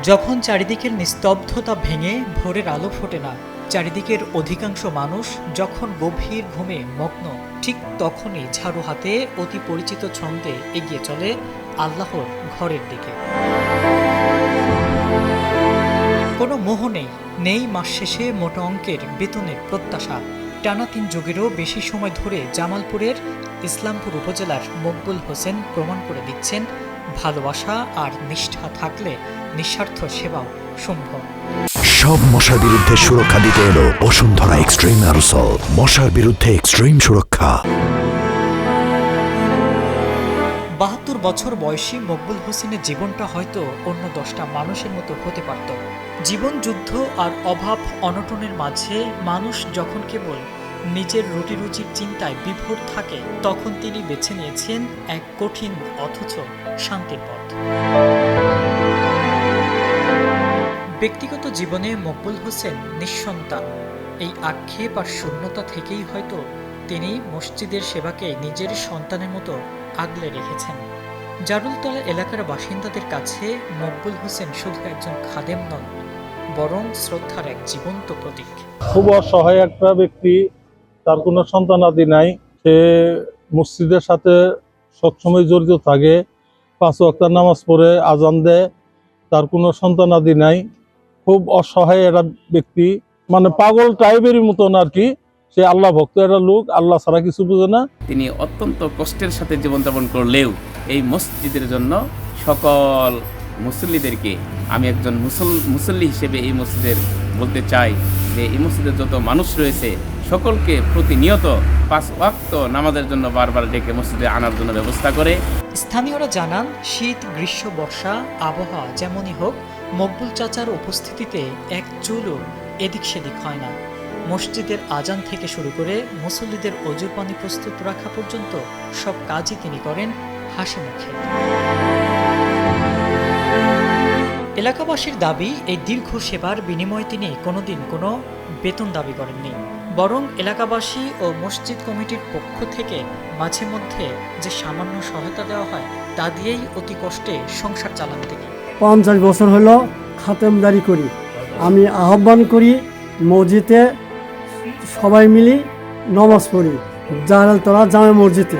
যখন চারিদিকের নিস্তব্ধতা ভেঙে ভোরের আলো ফোটে না, চারিদিকের অধিকাংশ মানুষ যখন গভীর ঘুমে মগ্ন, ঠিক তখনই ঝাড়ু হাতে অতি পরিচিত ছন্দে এগিয়ে চলে আল্লাহর ঘরের দিকে। কোনো মোহ নেই মাস শেষে মোটা অঙ্কের বেতনের প্রত্যাশা। টানা ৩ যুগেরও বেশি সময় ধরে জামালপুরের ইসলামপুর উপজেলার মকবুল হোসেন প্রমাণ করে দিচ্ছেন, ভালোবাসা আর নিষ্ঠা থাকলে নিঃস্বার্থ সেবাও সম্ভব। সব মশার বিরুদ্ধে সুরক্ষা দিতে এলো বসুন্ধরা এক্সট্রিম অ্যারোসল, মশার বিরুদ্ধে এক্সট্রিম সুরক্ষা। ৭২ বছর বয়সী মকবুল হোসেনের জীবনটা হয়তো অন্য 10টা মানুষের মতো হতে পারত। জীবন যুদ্ধ আর অভাব অনটনের মাঝে মানুষ যখন কেবল নিজের রুটি রুচির চিন্তায় বিভোর থাকে, তখন তিনি বেছে নিয়েছেন এক কঠিন অথচ শান্তির পথ। ব্যক্তিগত জীবনে মকবুল হোসেন নিঃসন্তান। এই আক্ষেপ আর শূন্যতা থেকেই হয়তো তিনি মসজিদের সেবাকে নিজের সন্তানের মতো আগলে রেখেছেন। জারুলতলা এলাকার বাসিন্দাদের কাছে মকবুল হোসেন শুধু একজন খাদেম নন, বরং শ্রদ্ধার এক জীবন্ত প্রতীক। খুব অসহায় একটা ব্যক্তি, তার কোনো সন্তানাদি নাই। সে মসজিদের সাথে সবসময় জড়িত থাকে, 5 ওয়াক্ত নামাজ পড়ে, আজান দেয়, তার কোনো সন্তানাদি নাই। খুব অসহায় একটা ব্যক্তি, মানে পাগল টাইপেরই মতন আর কি। সে আল্লাহ ভক্ত একটা লোক, আল্লাহ ছাড়া কিছু বুঝে না। তিনি অত্যন্ত কষ্টের সাথে জীবনযাপন করলেও এই মসজিদের জন্য সকল মুসল্লিদেরকে, আমি একজন মুসল্লি হিসেবে এই মসজিদের বলতে চাই যে এই মসজিদের যত মানুষ রয়েছে সকলকে প্রতিনিয়ত 5 ওয়াক্ত নামাজের জন্য বারবার ডেকে মসজিদে আনার জন্য ব্যবস্থা করে। স্থানীয়রা জানান, শীত, গ্রীষ্ম, বর্ষা, আবহাওয়া যেমনই হোক, মকবুল চাচার উপস্থিতিতে এক চুলও এদিক সেদিক হয় না। মসজিদের আজান থেকে শুরু করে মুসল্লিদের অজুর পানি প্রস্তুত রাখা পর্যন্ত সব কাজই তিনি করেন হাসি মুখে। এলাকাবাসীর দাবি, এই দীর্ঘ সেবার বিনিময়ে তিনি কোনোদিন কোনো বেতন দাবি করেননি, বরং এলাকাবাসী ও মসজিদ কমিটির পক্ষ থেকে মাঝে মধ্যে যে সামান্য সহায়তা দেওয়া হয় তা দিয়েই অতি কষ্টে সংসার চালান তিনি। 50 বছর হলো খাতেমদারি করি। আমি আহ্বান করি মসজিদে সবাই মিলে নামাজ পড়ি, জালালতলা জামে মসজিদে।